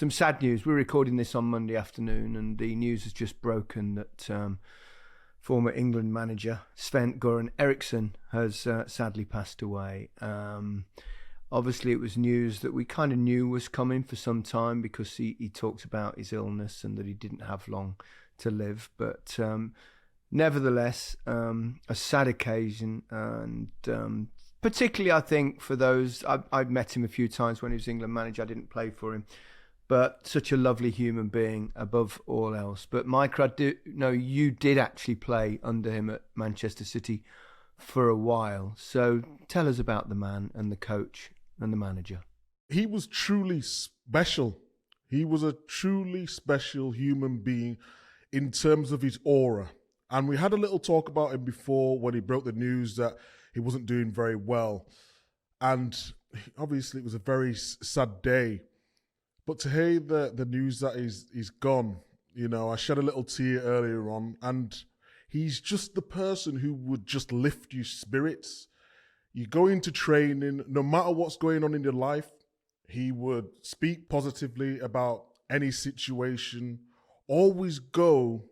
some sad news. We're recording this on Monday afternoon, and the news has just broken that former England manager Sven-Göran Eriksson has sadly passed away. Obviously, it was news that we kind of knew was coming for some time because he talked about his illness and that he didn't have long to live. But nevertheless, a sad occasion, and particularly I think for those, I've met him a few times when he was England manager. I didn't play for him, but such a lovely human being above all else. But Micah, I do know you did actually play under him at Manchester City for a while. So tell us about the man and the coach and the manager. He was truly special. He was a truly special human being in terms of his aura. And we had a little talk about him before when he broke the news that he wasn't doing very well. And obviously it was a very sad day. But to hear the news that he's gone, you know, I shed a little tear earlier on, and he's just the person who would just lift your spirits. You go into training, no matter what's going on in your life, he would speak positively about any situation, always go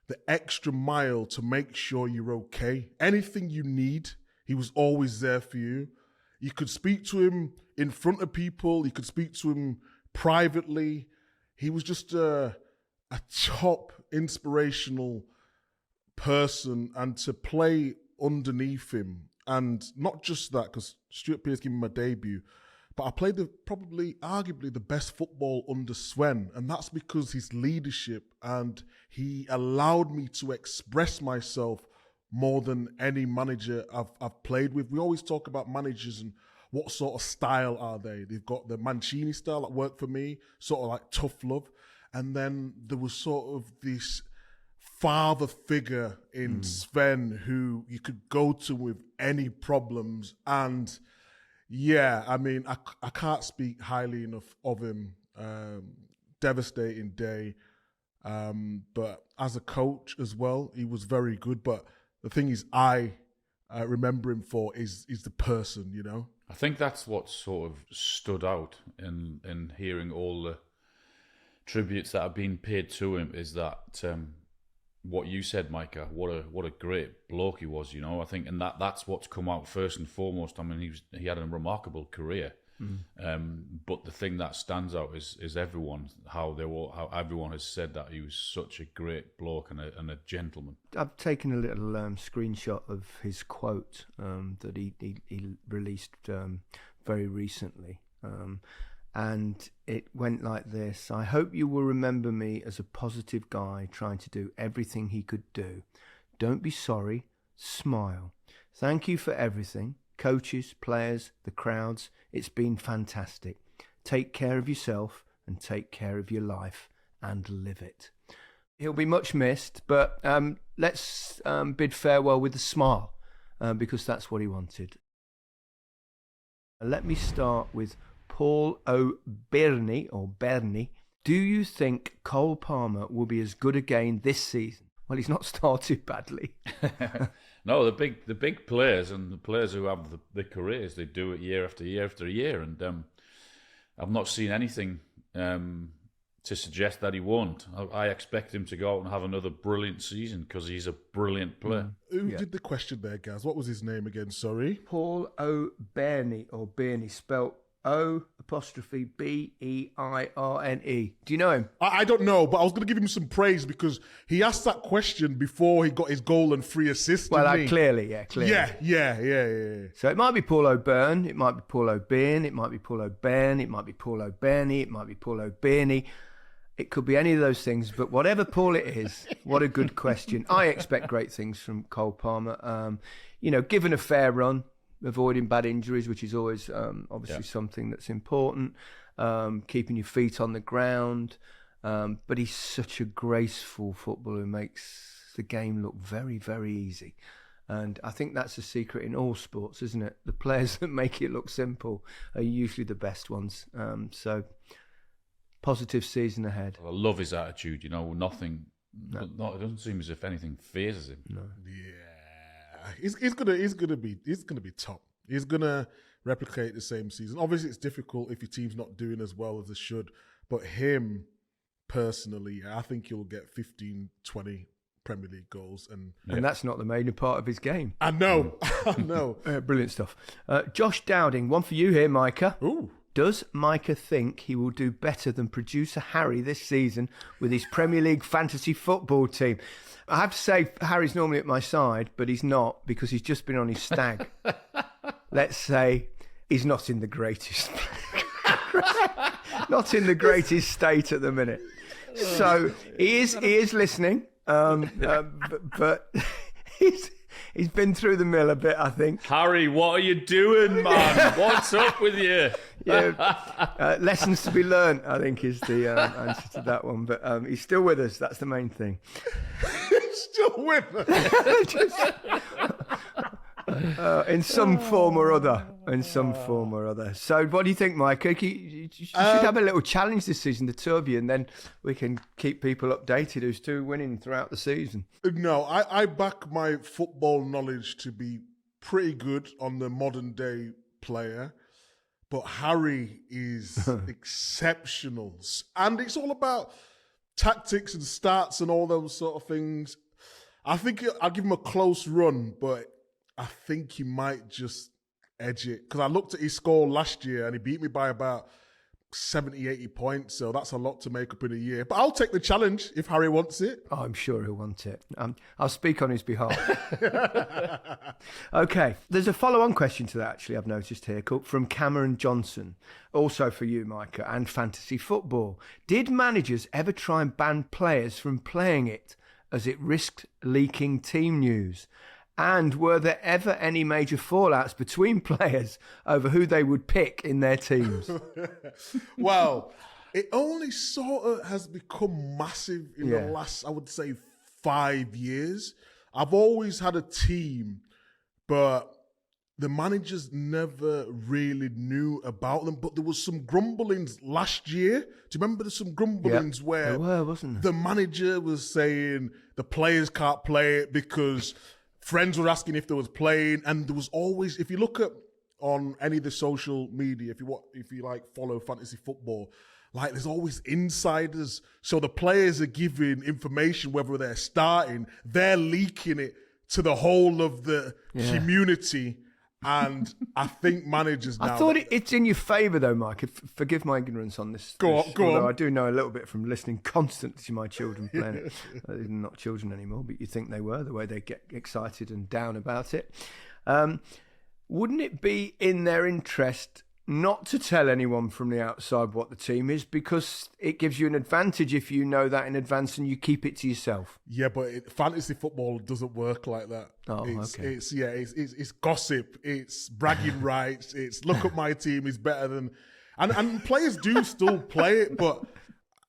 the extra mile to make sure you're okay. Anything you need, he was always there for you. You could speak to him in front of people, you could speak to him privately. He was just a top inspirational person, and to play underneath him, and not just that, because Stuart Pearce gave me my debut, but I played arguably the best football under Sven, and that's because his leadership, and he allowed me to express myself more than any manager I've played with. We always talk about managers and what sort of style are they? They've got the Mancini style that worked for me, sort of like tough love, and then there was sort of this father figure in Sven who you could go to with any problems. And yeah, I mean, I can't speak highly enough of him. Devastating day. But as a coach as well, he was very good. But the thing is, I remember him for is the person, you know? I think that's what sort of stood out in hearing all the tributes that have been paid to him, is that what you said, Micah, what a great bloke he was, you know. I think, and that's what's come out first and foremost. I mean, he had a remarkable career, but the thing that stands out is everyone, how everyone has said that he was such a great bloke and a gentleman. I've taken a little screenshot of his quote that he released very recently. And it went like this: I hope you will remember me as a positive guy trying to do everything he could do. Don't be sorry, smile. Thank you for everything. Coaches, players, the crowds, it's been fantastic. Take care of yourself and take care of your life and live it. He'll be much missed, but let's bid farewell with a smile because that's what he wanted. Let me start with Paul O'Bernie, or Bernie. Do you think Cole Palmer will be as good again this season? Well, he's not started badly. No, the big players and the players who have the careers, they do it year after year after year, and I've not seen anything to suggest that he won't. I expect him to go out and have another brilliant season because he's a brilliant player. Who did the question there, Gaz? What was his name again? Sorry, Paul O'Bernie, or Bernie, spelt O''Beirne. Do you know him? I don't know, but I was going to give him some praise because he asked that question before he got his goal and 3 assists. Well, clearly. Yeah. So it might be Paul O'Byrne, it might be Paul O'Byrne, it might be Paul O'Byrne, it might be Paul O'Bernie, it might be Paul O'Bernie. It could be any of those things, but whatever Paul it is, what a good question. I expect great things from Cole Palmer. Given a fair run, avoiding bad injuries, which is always obviously something that's important, keeping your feet on the ground. But he's such a graceful footballer who makes the game look very, very easy. And I think that's a secret in all sports, isn't it? The players that make it look simple are usually the best ones. So positive season ahead. I love his attitude, nothing. No. It doesn't seem as if anything phases him. No. Yeah, he's gonna be top. He's gonna replicate the same season. Obviously, it's difficult if your team's not doing as well as they should. But him, personally, I think he'll get 15, 20 Premier League goals. And that's not the main part of his game. I know. I know. Brilliant stuff. Josh Dowding, one for you here, Micah. Ooh. Does Micah think he will do better than producer Harry this season with his Premier League fantasy football team? I have to say, Harry's normally at my side, but he's not because he's just been on his stag. Let's say he's not in the greatest state at the minute. So he is listening, but he's been through the mill a bit, I think. Harry, what are you doing, man? What's up with you? Yeah, lessons to be learnt, I think, is the answer to that one. But he's still with us. That's the main thing. Still with us. In some form or other. So what do you think, Micah? You should have a little challenge this season, the two of you, and then we can keep people updated who's two winning throughout the season. No, I back my football knowledge to be pretty good on the modern day player. But Harry is exceptional. And it's all about tactics and stats and all those sort of things. I think I'll give him a close run, but I think he might just edge it. Because I looked at his score last year and he beat me by about 70, 80 points. So that's a lot to make up in a year. But I'll take the challenge if Harry wants it. Oh, I'm sure he'll want it. I'll speak on his behalf. Okay. There's a follow-on question to that, actually, I've noticed here, from Cameron Johnson. Also for you, Micah, and fantasy football. Did managers ever try and ban players from playing it as it risked leaking team news? And were there ever any major fallouts between players over who they would pick in their teams? Well, it only sort of has become massive in the last, I would say, 5 years. I've always had a team, but the managers never really knew about them. But there was some grumblings last year. Do you remember there's some grumblings where there were, wasn't there? The manager was saying the players can't play it because friends were asking if they was playing, and there was always, if you look at on any of the social media, if you like follow fantasy football, like there's always insiders. So the players are giving information whether they're starting, they're leaking it to the whole of the community. And I think managers now... I thought it's in your favour, though, Mike. Forgive my ignorance on this. Go on. I do know a little bit from listening constantly to my children playing it. They're not children anymore, but you think they were, the way they get excited and down about it. Wouldn't it be in their interest not to tell anyone from the outside what the team is, because it gives you an advantage if you know that in advance and you keep it to yourself? Yeah, but fantasy football doesn't work like that. Oh, okay. It's gossip. It's bragging rights. It's look at my team is better than, and players do still play it, but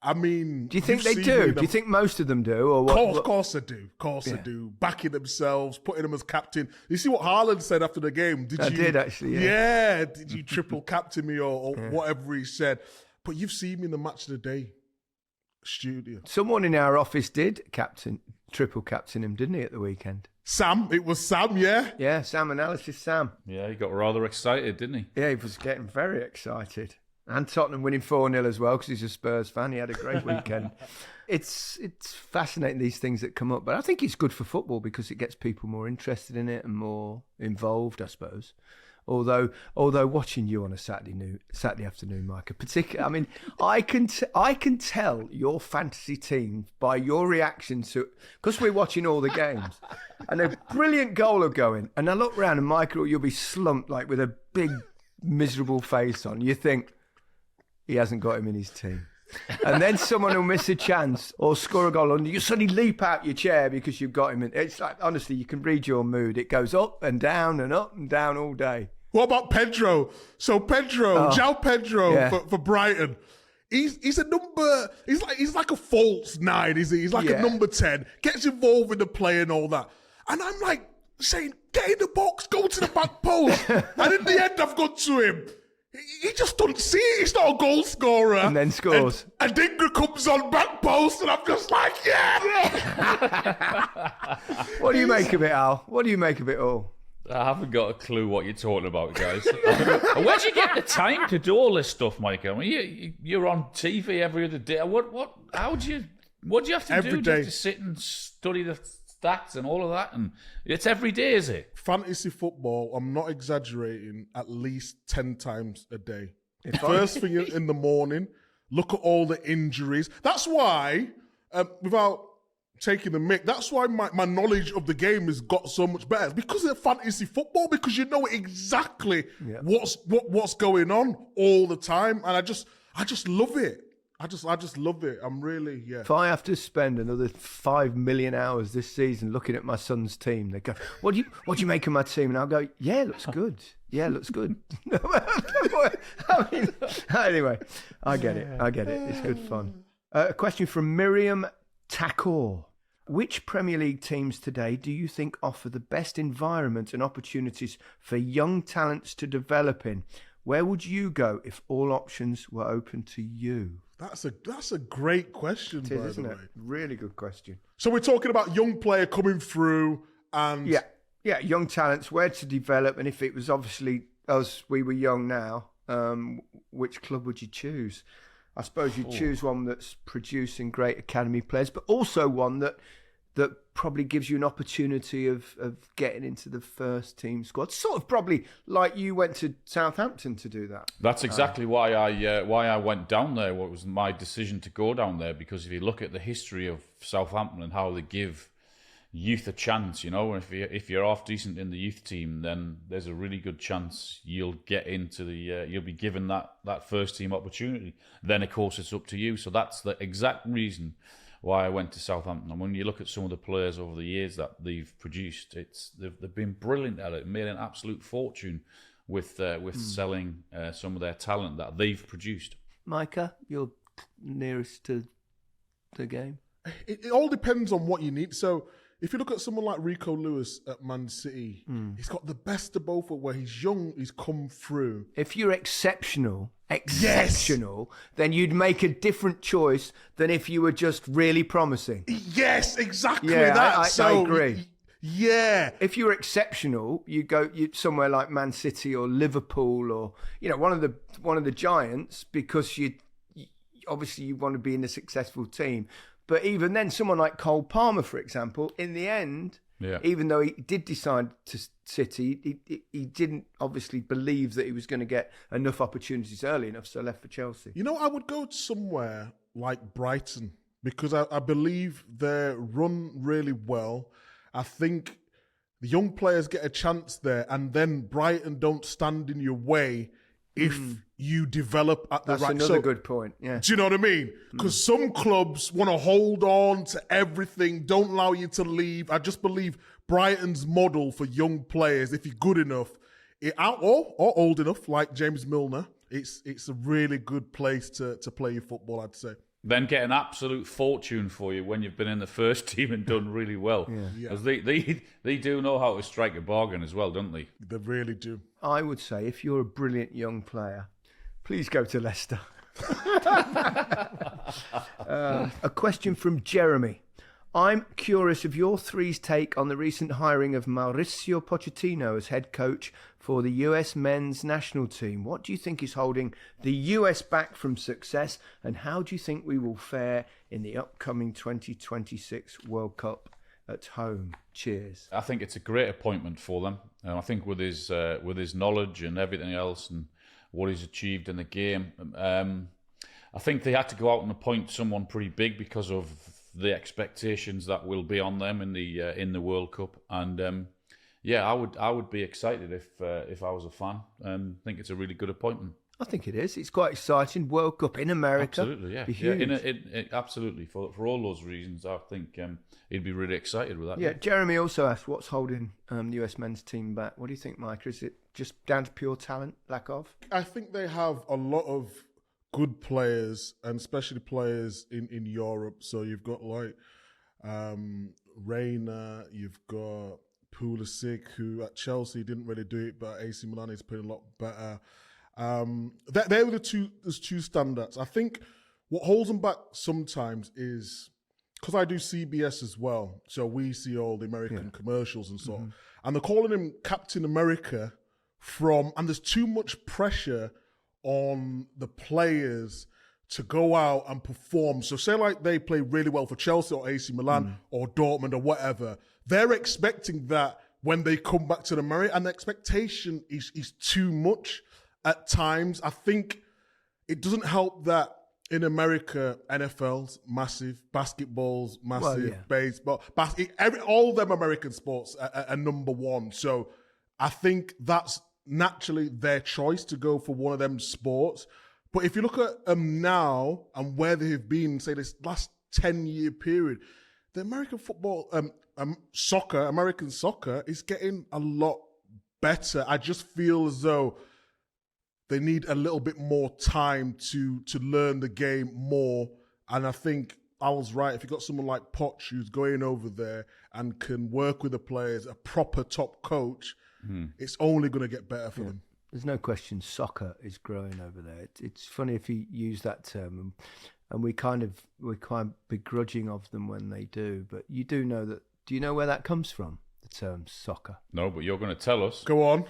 I mean, do you think they do? Do you think most of them do? Or what? Of course they do. They do. Backing themselves, putting them as captain. You see what Haaland said after the game? I did actually. Yeah. Did you triple captain me or whatever he said? But you've seen me in the match of the day studio. Someone in our office did triple captain him, didn't he, at the weekend? Sam. It was Sam. Yeah. Yeah. Sam Analysis. Sam. Yeah, he got rather excited, didn't he? Yeah, he was getting very excited. And Tottenham winning 4-0 as well, because he's a Spurs fan. He had a great weekend. It's fascinating, these things that come up. But I think it's good for football because it gets people more interested in it and more involved, I suppose. Although watching you on a Saturday afternoon, Micah, particularly, I mean, I can tell your fantasy team by your reaction to, because we're watching all the games, and a brilliant goal will go in, and I look around and Michael, you'll be slumped like with a big miserable face on. You think, he hasn't got him in his team. And then someone will miss a chance or score a goal and you suddenly leap out your chair because you've got him in. It's like, honestly, you can read your mood. It goes up and down all day. What about Pedro? So João Pedro for Brighton. He's a number, he's like a false 9, is he? He's like a number 10. Gets involved in the play and all that. And I'm like saying, get in the box, go to the back post. And in the end, I've got to him. He just doesn't see it. He's not a goal scorer. And then scores. And Dingra comes on back post, and I'm just like, yeah. What do you make of it, Al? What do you make of it all? I haven't got a clue what you're talking about, guys. Where'd you get the time to do all this stuff, Mike? I mean, you're on TV every other day. What do you have to Every do? Do you day. have to sit and study the stats and all of that? And it's every day, is it? Fantasy football, I'm not exaggerating, at least 10 times a day. First thing in the morning, look at all the injuries. That's why, without taking the mick, that's why my knowledge of the game has got so much better. It's because of fantasy football, because you know exactly what's going on all the time. And I just love it. I just love it. I'm really, If I have to spend another 5 million hours this season looking at my son's team, they go, what do you make of my team? And I'll go, yeah, it looks good. Yeah, it looks good. I mean, anyway, I get it. It's good fun. A question from Miriam Takor. Which Premier League teams today do you think offer the best environment and opportunities for young talents to develop in? Where would you go if all options were open to you? That's a great question, It by is, isn't the it? way. Really good question. So we're talking about young player coming through and... Yeah, young talents, where to develop, and if it was obviously us, we were young now, which club would you choose? I suppose you'd choose one that's producing great academy players, but also one that probably gives you an opportunity of getting into the first team squad. Sort of probably like you went to Southampton to do that. That's exactly why I went down there. What was my decision to go down there? Because if you look at the history of Southampton and how they give youth a chance, you know, if you're half decent in the youth team, then there's a really good chance you'll get into the you'll be given that first team opportunity. Then of course it's up to you. So that's the exact reason why I went to Southampton. And when you look at some of the players over the years that they've produced, they've been brilliant at it, made an absolute fortune with selling some of their talent that they've produced. Micah, you're nearest to the game. It all depends on what you need. So if you look at someone like Rico Lewis at Man City, he's got the best of both, where he's young, he's come through. If you're exceptional, then you'd make a different choice than if you were just really promising. Yes, exactly Yeah, that. I agree. Yeah. If you're exceptional, you go somewhere like Man City or Liverpool or one of the giants, because you obviously you want to be in a successful team. But even then, someone like Cole Palmer, for example, in the end, even though he did decide to City, he didn't obviously believe that he was going to get enough opportunities early enough, so left for Chelsea. I would go somewhere like Brighton, because I believe they run really well. I think the young players get a chance there, and then Brighton don't stand in your way if you develop at the right... That's another good point, yeah. Do you know what I mean? Because some clubs want to hold on to everything, don't allow you to leave. I just believe Brighton's model for young players, if you're good enough, or old enough, like James Milner, it's a really good place to play your football, I'd say. Then get an absolute fortune for you when you've been in the first team and done really well. Because they do know how to strike a bargain as well, don't they? They really do. I would say if you're a brilliant young player, please go to Leicester. A question from Jeremy. I'm curious of your three's take on the recent hiring of Mauricio Pochettino as head coach for the US men's national team. What do you think is holding the US back from success, and how do you think we will fare in the upcoming 2026 World Cup at home? Cheers. I think it's a great appointment for them. I think with his knowledge and everything else and what he's achieved in the game, I think they had to go out and appoint someone pretty big because of the expectations that will be on them in the World Cup. And I would be excited if I was a fan. I think it's a really good appointment. I think it is. It's quite exciting. World Cup in America. Absolutely, yeah. Be huge. Absolutely. For all those reasons, I think he'd be really excited with that. Yeah, Jeremy also asked, what's holding the US men's team back? What do you think, Mike? Is it just down to pure talent, lack of? I think they have a lot of good players, and especially players in Europe. So you've got like Reina, you've got Pulisic, who at Chelsea didn't really do it, but AC Milan is playing a lot better. They were the two standouts. I think what holds them back sometimes is because I do CBS as well, so we see all the American commercials and so on. And they're calling him Captain America and there's too much pressure on the players to go out and perform. So say like they play really well for Chelsea or AC Milan or Dortmund or whatever, they're expecting that when they come back to the America, and the expectation is too much at times. I think it doesn't help that in America, NFL's massive, basketball's massive, baseball, all them American sports are number one. So I think that's naturally their choice to go for one of them sports. But if you look at them now and where they have been, say this last 10-year period, the American football, American soccer is getting a lot better. I just feel as though they need a little bit more time to learn the game more. And I think I was right. If you got someone like Poch who's going over there and can work with the players, a proper top coach, it's only going to get better for them. There's no question soccer is growing over there. It's funny if you use that term, and we're kind of begrudging of them when they do. But you do know that. Do you know where that comes from? The term soccer. No, but you're going to tell us. Go on.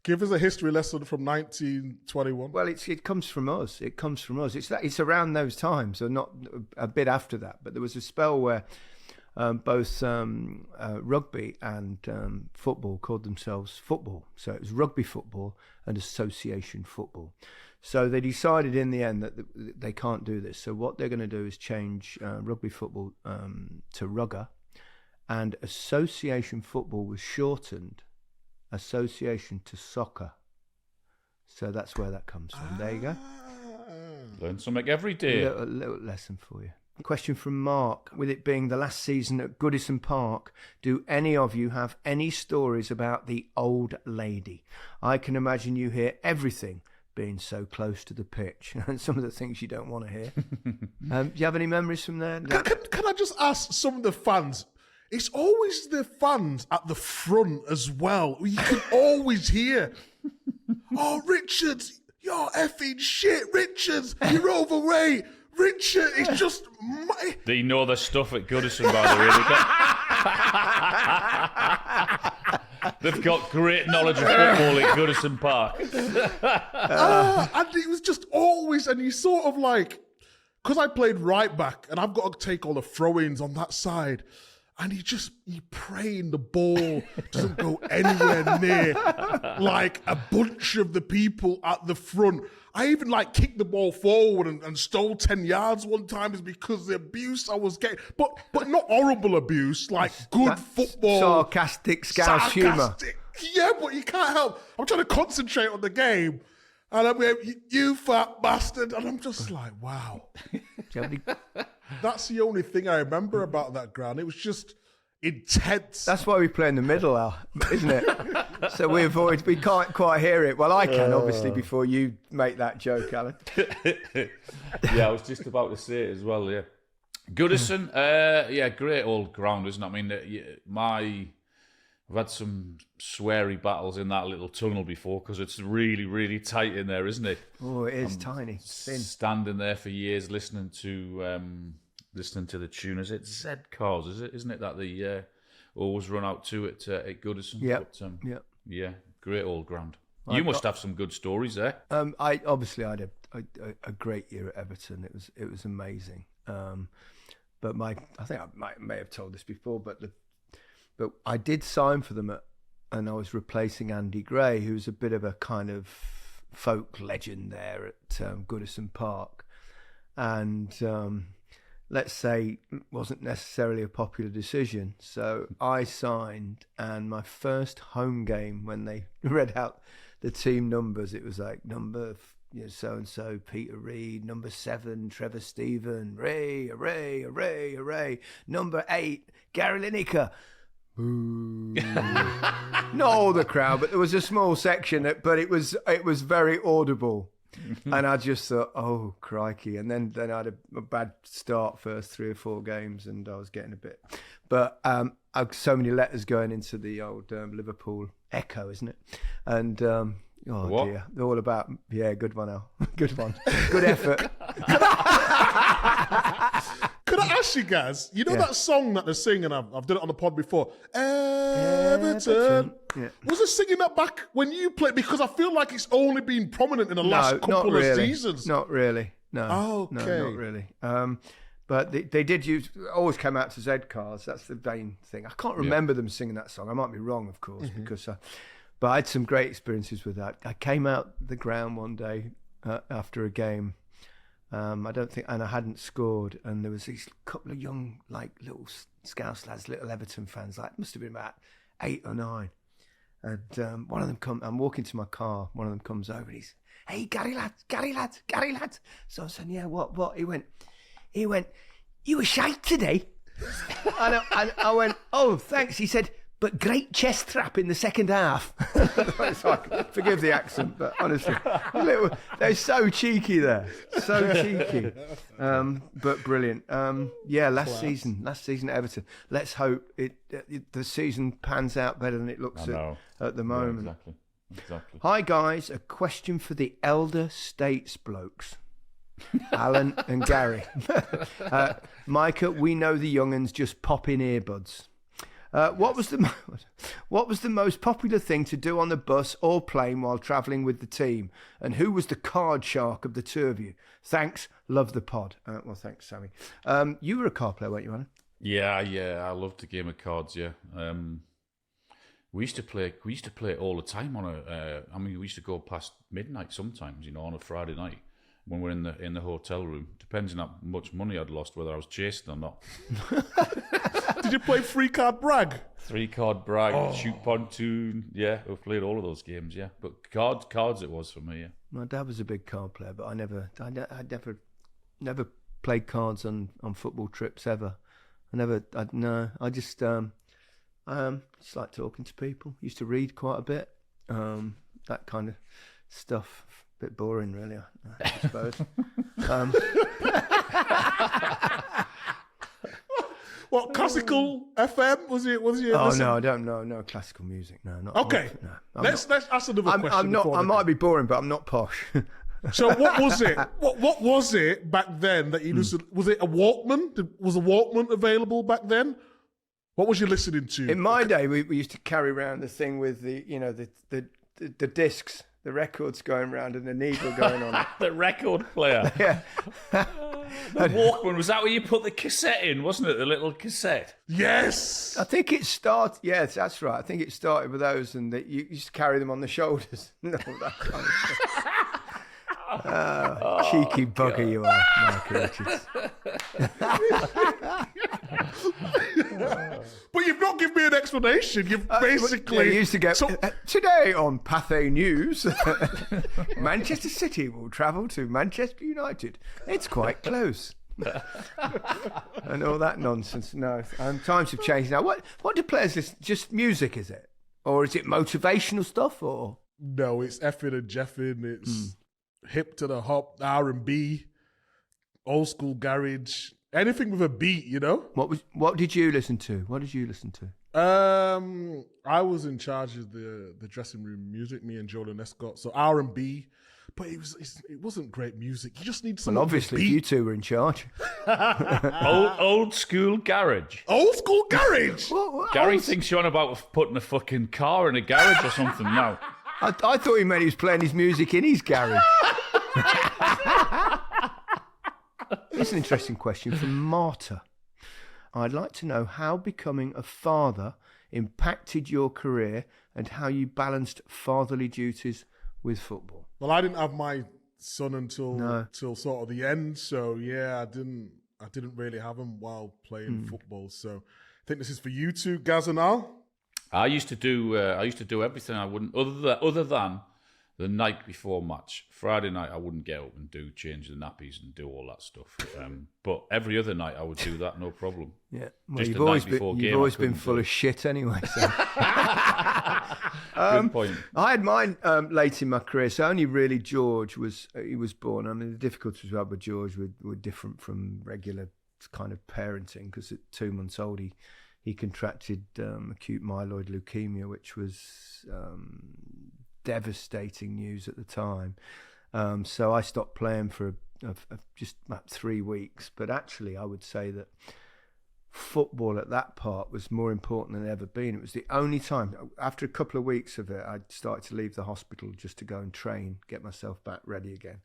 Give us a history lesson from 1921. Well, it comes from us. It comes from us. It's around those times, or not a bit after that. But there was a spell where both rugby and football called themselves football. So it was rugby football and association football. So they decided in the end that they can't do this. So what they're going to do is change rugby football to rugger, and association football was shortened association to soccer. So that's where that comes from. There you go. Learn something every day. A little lesson for you. Question from Mark. With it being the last season at Goodison Park, do any of you have any stories about the old lady? I can imagine you hear everything being so close to the pitch and some of the things you don't want to hear. Do you have any memories from there? Can I just ask some of the fans? It's always the fans at the front as well. You can always hear, "Oh, Richards, you're effing shit. Richards, you're overweight. Richard, it's just..." They know their stuff at Goodison, by the way. They've got great knowledge of football at Goodison Park. And it was just always, and you sort of like, because I played right back and I've got to take all the throw-ins on that side. And you praying the ball doesn't go anywhere near like a bunch of the people at the front. I even like kicked the ball forward and stole 10 yards one time is because the abuse I was getting. But not horrible abuse, like good football. Sarcastic Scouse humour. Yeah, but you can't help. I'm trying to concentrate on the game. And I'm going, "You fat bastard." And I'm just like, wow. That's the only thing I remember about that ground. It was just intense. That's why we play in the middle, isn't it? So we can't quite hear it. Well, I can, obviously, before you make that joke, Alan. Yeah, I was just about to say it as well, yeah. Goodison, great old ground, isn't it? I mean, I've had some sweary battles in that little tunnel before because it's really, really tight in there, isn't it? Oh, it is tiny. Thin. Standing there for years listening to the tune. Is it Z Cars? Isn't it that they always run out to it at Goodison? Yeah. Yeah, great old ground. You must have some good stories there. I had a great year at Everton. It was amazing. But I think I may have told this before, but I did sign for them and I was replacing Andy Gray, who's a bit of a kind of folk legend there at Goodison Park. And let's say it wasn't necessarily a popular decision. So I signed, and my first home game, when they read out the team numbers, it was like number so-and-so, Peter Reid, number 7, Trevor Stephen, hooray, number 8, Gary Lineker. Boo. Not all the crowd, but there was a small section, but it was very audible. And I just thought, oh, crikey. And then I had a bad start first 3 or 4 games, and I was getting a bit. But I've so many letters going into the old Liverpool Echo, isn't it? And dear, they're all about, good one, Al. Good one. Good effort. Could I ask you guys, you know that song that they're singing, I've done it on the pod before, Everton. Yeah. Was it singing that back when you played? Because I feel like it's only been prominent in the last couple of seasons. Not really. No. Oh, okay. No, not really. But they did always came out to Z cars. That's the main thing. I can't remember them singing that song. I might be wrong, of course, because but I had some great experiences with that. I came out the ground one day after a game. I hadn't scored, and there was these couple of young, like little Scouse lads, little Everton fans, like must have been about 8 or 9. And one of them I'm walking to my car. One of them comes over and he's, "Hey, Gary lads." So I said, "Yeah, what?" He went, "You were shite today." and I went, "Oh, thanks." He said, "But great chest trap in the second half." Forgive the accent, but honestly, they're so cheeky there. So cheeky. But brilliant. Last season at Everton. Let's hope the season pans out better than it looks at the moment. Yeah, exactly. Hi, guys. A question for the elder states blokes. Alan and Gary. Micah, we know the young'uns just pop in earbuds. What was the most popular thing to do on the bus or plane while travelling with the team? And who was the card shark of the two of you? Thanks, love the pod. Well, thanks, Sammy. You were a card player, weren't you, Alan? Yeah, I loved the game of cards. Yeah, we used to play it all the time we used to go past midnight sometimes. On a Friday night when we're in the hotel room. Depends on how much money I'd lost, whether I was chasing or not. Did you play 3-card brag? 3-card brag, shoot pontoon. Yeah, I've played all of those games. Yeah, but cards it was for me. Yeah. My dad was a big card player, but I never played cards on football trips ever. I just like talking to people. Used to read quite a bit. That kind of stuff. A bit boring, really, I suppose. What, classical FM? Was it? Oh, no, I don't know. No classical music. No, not. Okay. No, let's ask another question. I might be boring, but I'm not posh. So what was it? What was it back then that you listened? Was it a Walkman? Was a Walkman available back then? What was you listening to? In my day, we used to carry around the thing with the discs. The records going round and the needle going on it. The record player. Yeah. The Walkman, was that where you put the cassette in, wasn't it? The little cassette. Yes. I think it started, yes, that's right. I think it started with those and that you used to carry them on the shoulders. No, that kind of stuff. Cheeky bugger God. You are, Micah Richards. But you've not given me an explanation. You've basically... You used to get... today on Pathé News, Manchester City will travel to Manchester United. It's quite close. And all that nonsense. No, times have changed now. What do players listen? Just music, is it? Or is it motivational stuff? Or no, it's effing and jeffing. It's hip to the hop, R&B, old school garage, anything with a beat, What did you listen to? What did you listen to? I was in charge of the dressing room music, me and Joel and Escott. So R&B, but it wasn't great music. You just need some. Well, obviously, you two were in charge. old school garage. Old school garage. Gary thinks you're on about putting a fucking car in a garage or something now. I thought he meant he was playing his music in his garage. It's an interesting question from Marta. I'd like to know how becoming a father impacted your career and how you balanced fatherly duties with football. Well, I didn't have my son until sort of the end, so yeah, I didn't really have him while playing football. So I think this is for you two, Gaz and Al. I used to do everything I wouldn't other than the night before match. Friday night I wouldn't get up and change the nappies and do all that stuff. But every other night I would do that, no problem. Yeah, well, you've always been full of shit anyway. So. Good point. I had mine late in my career, so only really George was born. I mean, the difficulties we had with George were different from regular kind of parenting because at 2 months old he contracted acute myeloid leukemia, which was devastating news at the time. So I stopped playing for of just about 3 weeks. But actually, I would say that football at that part was more important than it ever been. It was the only time, after a couple of weeks of it, I started to leave the hospital just to go and train, get myself back ready again.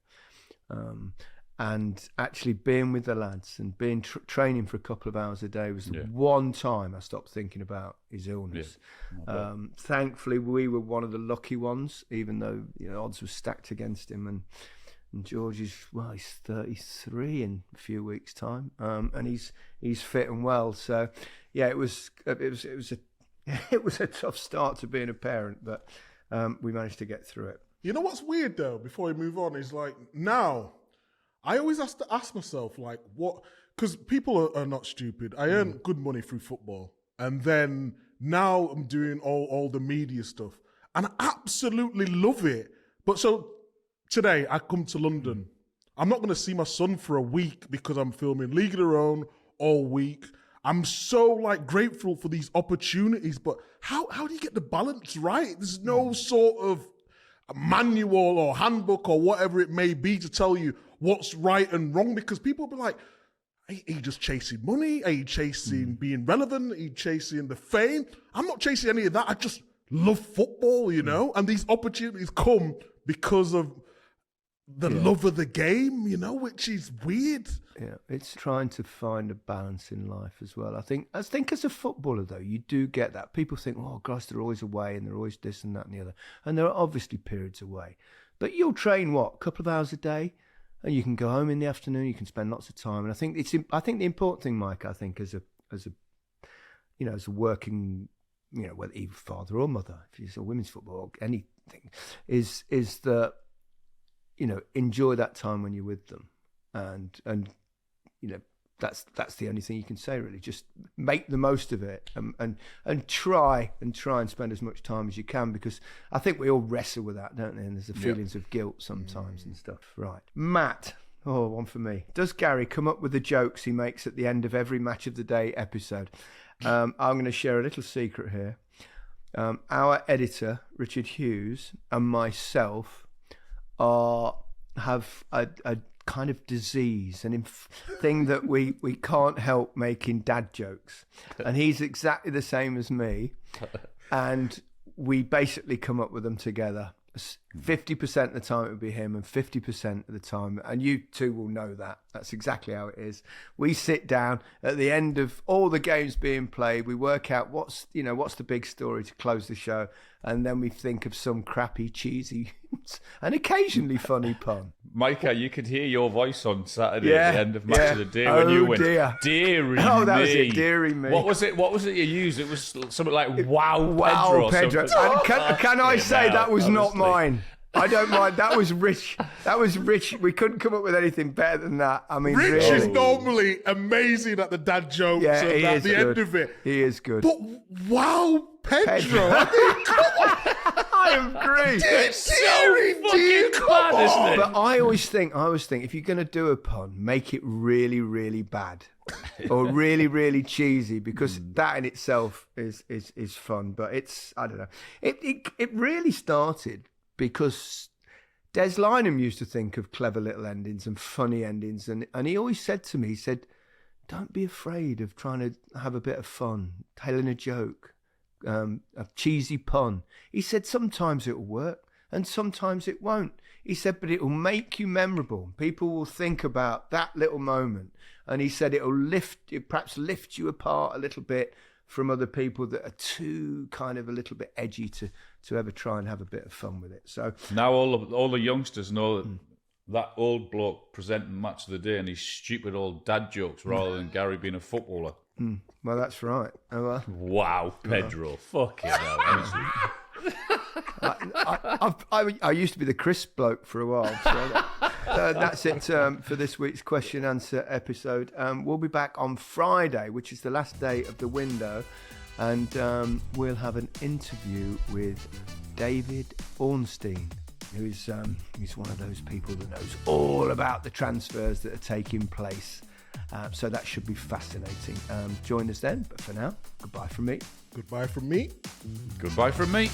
And actually being with the lads and being training for a couple of hours a day was the one time I stopped thinking about his illness. Yeah. Thankfully, we were one of the lucky ones, even though odds were stacked against him. And George is, he's 33 in a few weeks' time, and he's fit and well. So, yeah, it was a tough start to being a parent, but we managed to get through it. You know what's weird though? Before we move on, is like now, I always have to ask myself like what, because people are not stupid. I earn good money through football, and then now I'm doing all the media stuff, and I absolutely love it. But so today I come to London. I'm not going to see my son for a week because I'm filming League of Their Own all week. I'm so grateful for these opportunities, but how do you get the balance right? There's no sort of manual or handbook or whatever it may be to tell you what's right and wrong, because people will be like, are you just chasing money? Are you chasing being relevant? Are you chasing the fame? I'm not chasing any of that. I just love football, and these opportunities come because of the love of the game, which is weird. Yeah, it's trying to find a balance in life as well. I think as a footballer, though, you do get that. People think, oh, gosh, they're always away and they're always this and that and the other. And there are obviously periods away. But you'll train, a couple of hours a day? And you can go home in the afternoon, you can spend lots of time. And I think the important thing, Mike, as a working, whether either father or mother, if it's a women's football or anything, is that, enjoy that time when you're with them. And that's the only thing you can say, really. Just make the most of it and try and spend as much time as you can, because I think we all wrestle with that, don't we? And there's the feelings of guilt sometimes and stuff. Right. Matt, one for me. Does Gary come up with the jokes he makes at the end of every Match of the Day episode? I'm going to share a little secret here. Our editor, Richard Hughes, and myself have a kind of disease, and thing that we can't help making dad jokes, and he's exactly the same as me, and we basically come up with them together. 50% of the time it would be him, and 50% of the time, and you two will know that's exactly how it is. We sit down at the end of all the games being played, we work out what's the big story to close the show, and then we think of some crappy, cheesy and occasionally funny pun. Micah, you could hear your voice on Saturday at the end of Match of the Day when you went, dearie me. Oh, that was it, dearie me. What was it you used? It was something like, wow, Pedro. And can I say that was not mine? I don't mind. That was Rich. We couldn't come up with anything better than that. I mean, Rich really. is normally amazing at the dad jokes and at the end of it. He is good. But wow, Pedro. I agree. It's so fucking bad, isn't it? But I always think, if you're going to do a pun, make it really, really bad. Or really, really cheesy, because that in itself is fun. But I don't know. It really started because Des Lynam used to think of clever little endings and funny endings. And he always said to me, don't be afraid of trying to have a bit of fun, telling a joke, a cheesy pun. He said, sometimes it'll work and sometimes it won't. He said, but it will make you memorable. People will think about that little moment. And he said, it perhaps lift you apart a little bit from other people that are too kind of a little bit edgy to ever try and have a bit of fun with it. So now all the youngsters know that old bloke presenting Match of the Day and his stupid old dad jokes rather than Gary being a footballer. Well, that's right. Oh, well. Wow, Pedro. Fucking hell, honestly. I used to be the crisp bloke for a while. So that's it for this week's question answer episode. We'll be back on Friday, which is the last day of the window, and we'll have an interview with David Ornstein, who's one of those people that knows all about the transfers that are taking place. So that should be fascinating. Join us then. But for now, goodbye from me. Goodbye from me. Goodbye from me.